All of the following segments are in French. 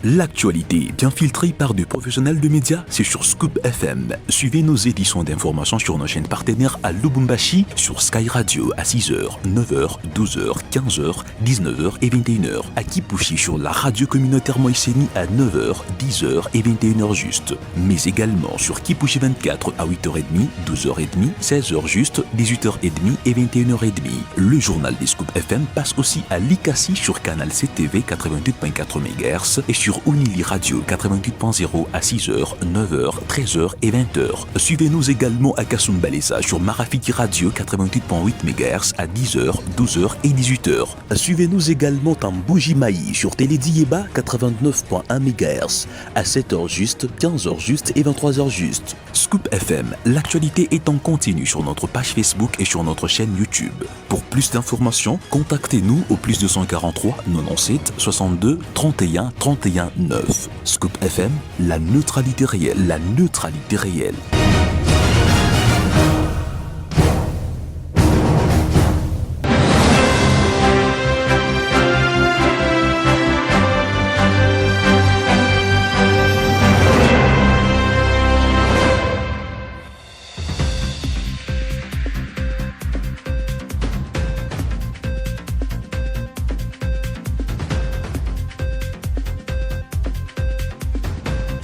L'actualité bien filtrée par des professionnels de médias, c'est sur Scoop FM. Suivez nos éditions d'information sur nos chaînes partenaires à Lubumbashi, sur Sky Radio à 6h, 9h, 12h, 15h, 19h et 21h. À Kipushi sur la radio communautaire Moïseni à 9h, 10h et 21h juste. Mais également sur Kipushi 24 à 8h30, 12h30, 16h juste, 18h30 et 21h30. Le journal des Scoop FM passe aussi à Likasi sur Canal CTV 88.4 MHz et sur Unili Radio 88.0 à 6h, 9h, 13h et 20h. Suivez-nous également à Kasumbalesa sur Marafiki Radio 88.8 MHz à 10h, 12h et 18h. Suivez-nous également en Bougimaï sur Télédiéba 89.1 MHz à 7h juste, 15h juste et 23h juste. Scoop FM, l'actualité est en continu sur notre page Facebook et sur notre chaîne YouTube. Pour plus d'informations, contactez-nous au +243 97 62 31 31 9. Scoop FM, la neutralité réelle, la neutralité réelle.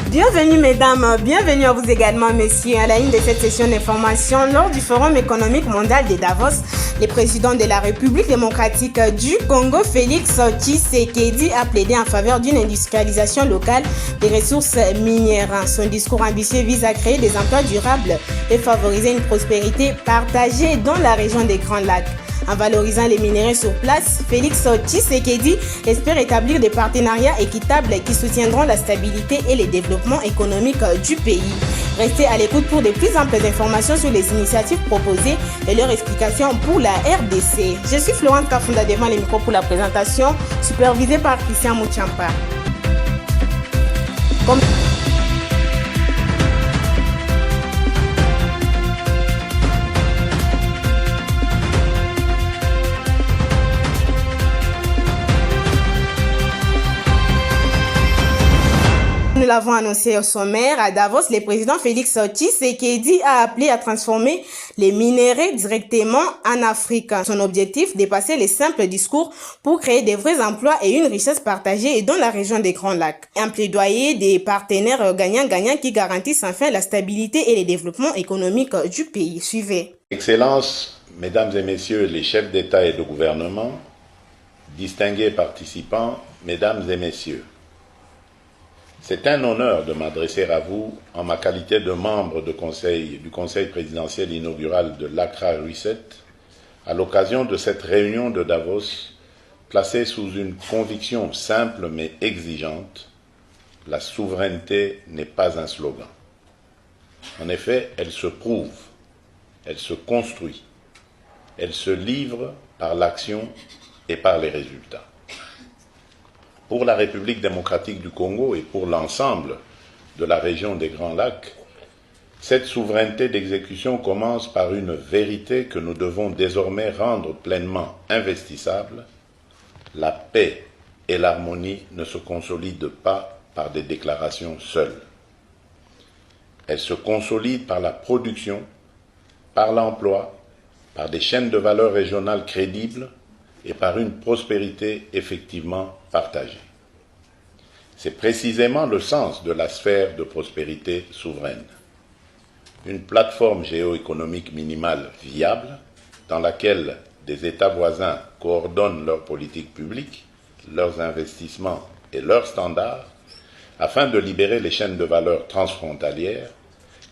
Bienvenue mesdames, bienvenue à vous également messieurs à la ligne de cette session d'information lors du Forum économique mondial de Davos. Le président de la République démocratique du Congo, Félix Tshisekedi, a plaidé en faveur d'une industrialisation locale des ressources minières. Son discours ambitieux vise à créer des emplois durables et favoriser une prospérité partagée dans la région des Grands Lacs. En valorisant les minéraux sur place, Félix Tshisekedi espère établir des partenariats équitables qui soutiendront la stabilité et le développement économique du pays. Restez à l'écoute pour de plus amples informations sur les initiatives proposées et leurs explications pour la RDC. Je suis Florence Kafunda devant les micros pour la présentation, supervisée par Christian Mouchampa. Nous l'avons annoncé au sommaire, à Davos, le président Félix Tshisekedi a appelé à transformer les minéraux directement en Afrique. Son objectif, dépasser les simples discours pour créer des vrais emplois et une richesse partagée dans la région des Grands Lacs. Un plaidoyer des partenaires gagnants-gagnants qui garantissent enfin la stabilité et le développement économique du pays. Suivez. Excellences, Mesdames et Messieurs les chefs d'État et de gouvernement, distingués participants, Mesdames et Messieurs, c'est un honneur de m'adresser à vous en ma qualité de membre du Conseil présidentiel inaugural de l'Accra Reset à l'occasion de cette réunion de Davos placée sous une conviction simple mais exigeante: la souveraineté n'est pas un slogan. En effet, elle se prouve, elle se construit, elle se livre par l'action et par les résultats. Pour la République démocratique du Congo et pour l'ensemble de la région des Grands Lacs, cette souveraineté d'exécution commence par une vérité que nous devons désormais rendre pleinement investissable: la paix et l'harmonie ne se consolident pas par des déclarations seules. Elles se consolident par la production, par l'emploi, par des chaînes de valeur régionales crédibles et par une prospérité effectivement partagée. C'est précisément le sens de la sphère de prospérité souveraine. Une plateforme géoéconomique minimale viable dans laquelle des États voisins coordonnent leurs politiques publiques, leurs investissements et leurs standards afin de libérer les chaînes de valeur transfrontalières,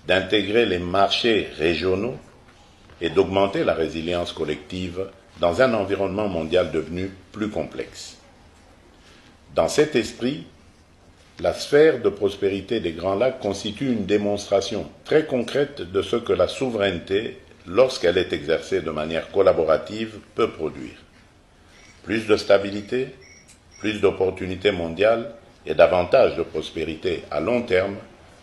d'intégrer les marchés régionaux et d'augmenter la résilience collective dans un environnement mondial devenu plus complexe. Dans cet esprit, la sphère de prospérité des Grands Lacs constitue une démonstration très concrète de ce que la souveraineté, lorsqu'elle est exercée de manière collaborative, peut produire. Plus de stabilité, plus d'opportunités mondiales et davantage de prospérité à long terme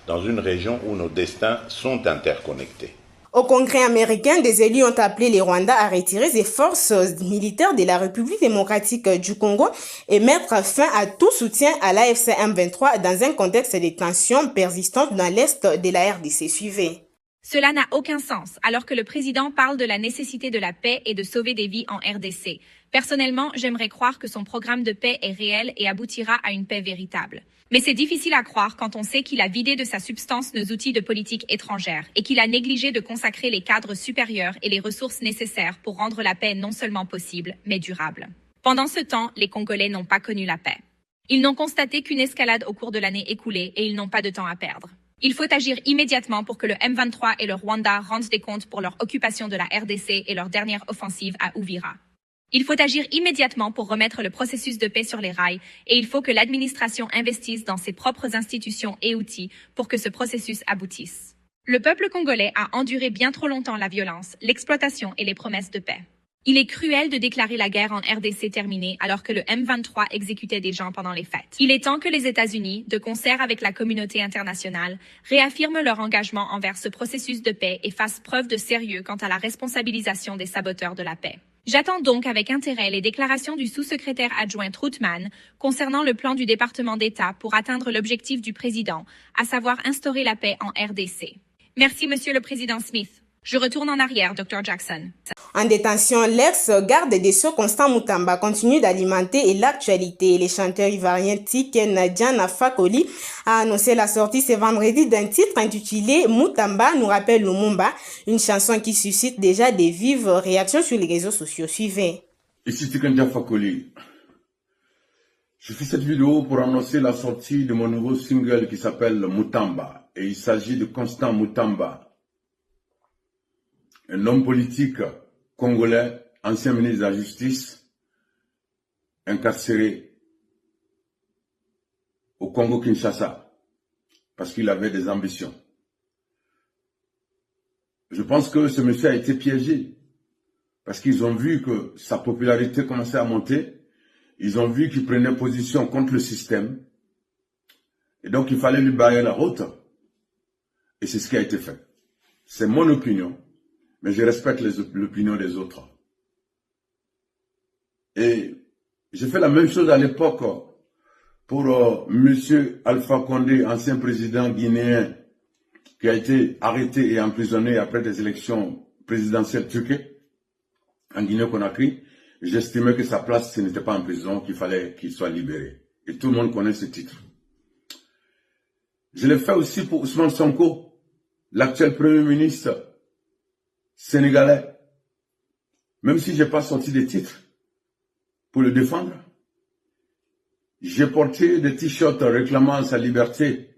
dans une région où nos destins sont interconnectés. Au Congrès américain, des élus ont appelé les Rwandais à retirer les forces militaires de la République démocratique du Congo et mettre fin à tout soutien à l'AFC M23 dans un contexte de tensions persistantes dans l'est de la RDC. Suivez. Cela n'a aucun sens, alors que le président parle de la nécessité de la paix et de sauver des vies en RDC. Personnellement, j'aimerais croire que son programme de paix est réel et aboutira à une paix véritable. Mais c'est difficile à croire quand on sait qu'il a vidé de sa substance nos outils de politique étrangère et qu'il a négligé de consacrer les cadres supérieurs et les ressources nécessaires pour rendre la paix non seulement possible, mais durable. Pendant ce temps, les Congolais n'ont pas connu la paix. Ils n'ont constaté qu'une escalade au cours de l'année écoulée et ils n'ont pas de temps à perdre. Il faut agir immédiatement pour que le M23 et le Rwanda rendent des comptes pour leur occupation de la RDC et leur dernière offensive à Uvira. Il faut agir immédiatement pour remettre le processus de paix sur les rails et il faut que l'administration investisse dans ses propres institutions et outils pour que ce processus aboutisse. Le peuple congolais a enduré bien trop longtemps la violence, l'exploitation et les promesses de paix. Il est cruel de déclarer la guerre en RDC terminée alors que le M23 exécutait des gens pendant les fêtes. Il est temps que les États-Unis, de concert avec la communauté internationale, réaffirment leur engagement envers ce processus de paix et fassent preuve de sérieux quant à la responsabilisation des saboteurs de la paix. J'attends donc avec intérêt les déclarations du sous-secrétaire adjoint Troutman concernant le plan du département d'État pour atteindre l'objectif du président, à savoir instaurer la paix en RDC. Merci, Monsieur le Président Smith. Je retourne en arrière, Dr. Jackson. En détention, l'ex-garde des Sceaux Constant Moutamba continue d'alimenter l'actualité. Le chanteur ivoirien Tiken Diana Fakoli a annoncé la sortie ce vendredi d'un titre intitulé Moutamba nous rappelle Lumumba, une chanson qui suscite déjà des vives réactions sur les réseaux sociaux. Suivez. Ici Tiken Diana Fakoli. Je fais cette vidéo pour annoncer la sortie de mon nouveau single qui s'appelle Moutamba. Et il s'agit de Constant Moutamba, un homme politique congolais, ancien ministre de la Justice, incarcéré au Congo-Kinshasa, parce qu'il avait des ambitions. Je pense que ce monsieur a été piégé, parce qu'ils ont vu que sa popularité commençait à monter, ils ont vu qu'il prenait position contre le système, et donc il fallait lui barrer la route, et c'est ce qui a été fait. C'est mon opinion. Mais je respecte l'opinion des autres. Et j'ai fait la même chose à l'époque pour M. Alpha Condé, ancien président guinéen, qui a été arrêté et emprisonné après des élections présidentielles truquées en Guinée-Conakry. J'estimais que sa place, ce n'était pas en prison, qu'il fallait qu'il soit libéré. Et tout le monde connaît ce titre. Je l'ai fait aussi pour Ousmane Sonko, l'actuel Premier ministre sénégalais, même si je n'ai pas sorti de titre pour le défendre, j'ai porté des t-shirts réclamant sa liberté,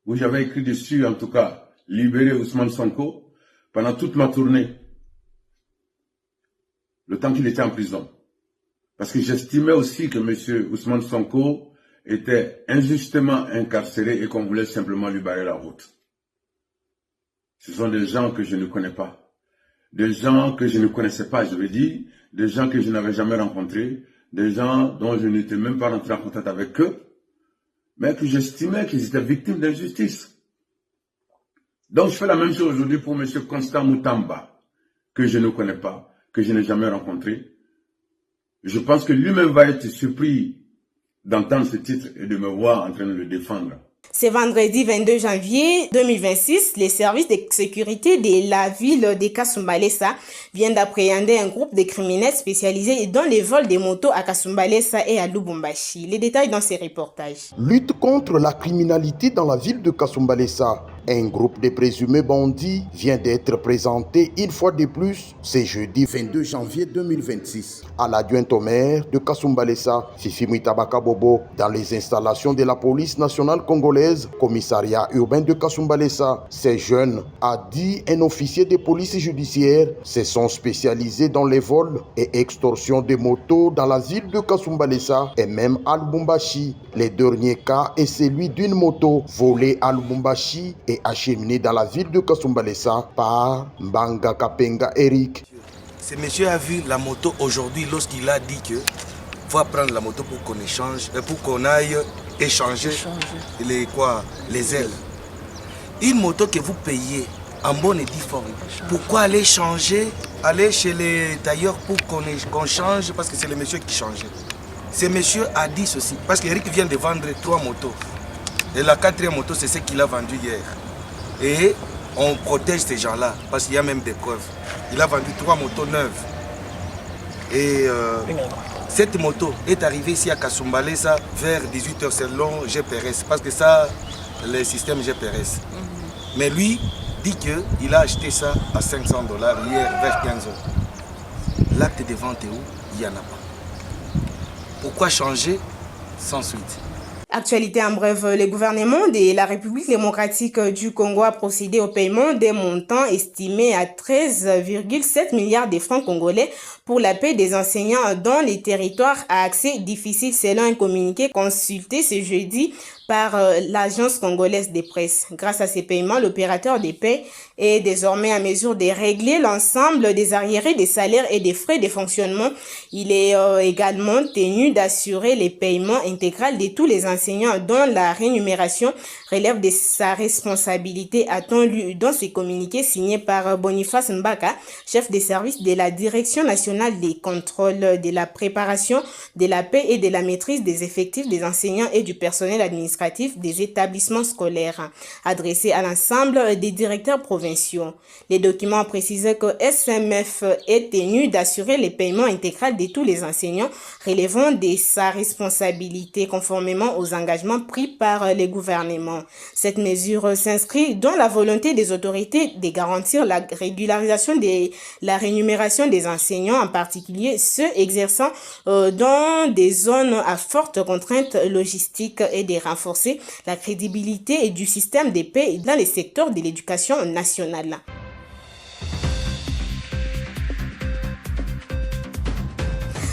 où j'avais écrit dessus, en tout cas, libérer Ousmane Sonko, pendant toute ma tournée, le temps qu'il était en prison. Parce que j'estimais aussi que M. Ousmane Sonko était injustement incarcéré et qu'on voulait simplement lui barrer la route. Ce sont des gens que je ne connais pas. Des gens que je ne connaissais pas, je veux dire, des gens que je n'avais jamais rencontrés, des gens dont je n'étais même pas rentré en contact avec eux, mais que j'estimais qu'ils étaient victimes d'injustice. Donc je fais la même chose aujourd'hui pour M. Constant Moutamba, que je ne connais pas, que je n'ai jamais rencontré. Je pense que lui-même va être surpris d'entendre ce titre et de me voir en train de le défendre. Ce vendredi 22 janvier 2026, les services de sécurité de la ville de Kasumbalesa viennent d'appréhender un groupe de criminels spécialisés dans les vols des motos à Kasumbalesa et à Lubumbashi. Les détails dans ces reportages. Lutte contre la criminalité dans la ville de Kasumbalesa. Un groupe de présumés bandits vient d'être présenté une fois de plus ce jeudi 22 janvier 2026 à l'adjointe au maire de Kasumbalesa, Fifi Mwitabaka Bobo, dans les installations de la police nationale congolaise, commissariat urbain de Kasumbalesa. Ces jeunes, a dit un officier de police judiciaire, se sont spécialisés dans les vols et extorsions de motos dans la ville de Kasumbalesa et même à Lubumbashi. Le dernier cas est celui d'une moto volée à Lubumbashi et acheminé dans la ville de Kasumbalesa par Mbanga Kapenga Eric. Ce monsieur a vu la moto aujourd'hui lorsqu'il a dit que faut prendre la moto pour qu'on échange, pour qu'on aille échanger les ailes. Une moto que vous payez en bonne et due forme. Pourquoi aller changer, aller chez les tailleurs pour qu'on change, parce que c'est le monsieur qui changeait. Ce monsieur a dit ceci, parce qu'Eric vient de vendre 3 motos. Et la 4e moto, c'est ce qu'il a vendu hier. Et on protège ces gens-là, parce qu'il y a même des preuves. Il a vendu 3 motos neuves. Et cette moto est arrivée ici à Kasumbalesa vers 18h selon GPRS, parce que ça, le système GPRS. Mais lui dit qu'il a acheté ça à $500 hier vers 15h. L'acte de vente est où? Il n'y en a pas. Pourquoi changer sans suite? Actualité en bref, le gouvernement de la République démocratique du Congo a procédé au paiement des montants estimés à 13,7 milliards de francs congolais pour la paie des enseignants dans les territoires à accès difficile selon un communiqué consulté ce jeudi par l'agence congolaise de presse. Grâce à ces paiements, l'opérateur des paie est désormais en mesure de régler l'ensemble des arriérés des salaires et des frais de fonctionnement. Il est également tenu d'assurer les paiements intégral de tous les enseignants dont la rémunération relève de sa responsabilité, a-t-on lu dans ce communiqué signé par Boniface Mbaka, chef des services de la Direction nationale des contrôles de la préparation, de la paie et de la maîtrise des effectifs des enseignants et du personnel administratif des établissements scolaires, adressé à l'ensemble des directeurs provinciaux. Les documents précisent que SMF est tenu d'assurer les paiements intégral de tous les enseignants relevant de sa responsabilité conformément aux engagements pris par les gouvernements. Cette mesure s'inscrit dans la volonté des autorités de garantir la régularisation de la rémunération des enseignants, en particulier ceux exerçant dans des zones à forte contrainte logistique, et de renforcer la crédibilité du système de paie dans les secteurs de l'éducation nationale.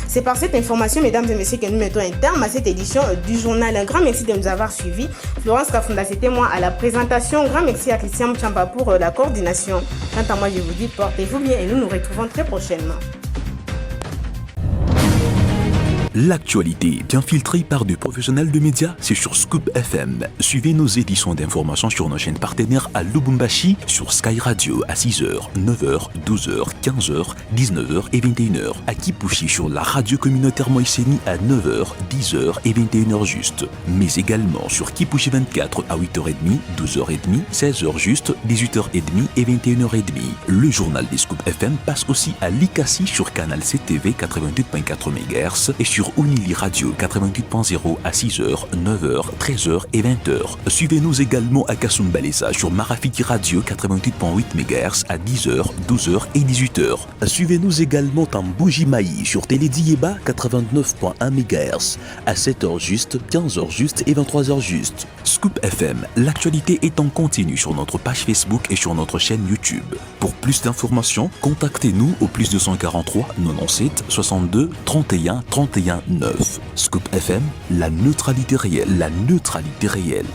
C'est par cette information, mesdames et messieurs, que nous mettons un terme à cette édition du journal. Un grand merci de nous avoir suivis. Florence Kafunda, c'était moi à la présentation. Un grand merci à Christian Mchamba pour la coordination. Quant à moi, je vous dis, portez-vous bien et nous nous retrouvons très prochainement. L'actualité bien filtrée par des professionnels de médias, c'est sur Scoop FM. Suivez nos éditions d'information sur nos chaînes partenaires à Lubumbashi, sur Sky Radio à 6h, 9h, 12h, 15h, 19h et 21h. À Kipushi sur la radio communautaire Moïseni à 9h, 10h et 21h juste. Mais également sur Kipushi 24 à 8h30, 12h30, 16h juste, 18h30 et 21h30. Le journal des Scoop FM passe aussi à Likasi sur Canal CTV 88.4 MHz et sur Unili Radio 88.0 à 6h, 9h, 13h et 20h. Suivez-nous également à Kasumbalesa sur Marafiti Radio 88.8 MHz à 10h, 12h et 18h. Suivez-nous également en Bougimaï sur Télédiéba 89.1 MHz à 7h juste, 15h juste et 23h juste. Scoop FM, l'actualité est en continu sur notre page Facebook et sur notre chaîne YouTube. Pour plus d'informations, contactez-nous au +243 97 62 31 31 9. Scoop FM, la neutralité réelle, la neutralité réelle.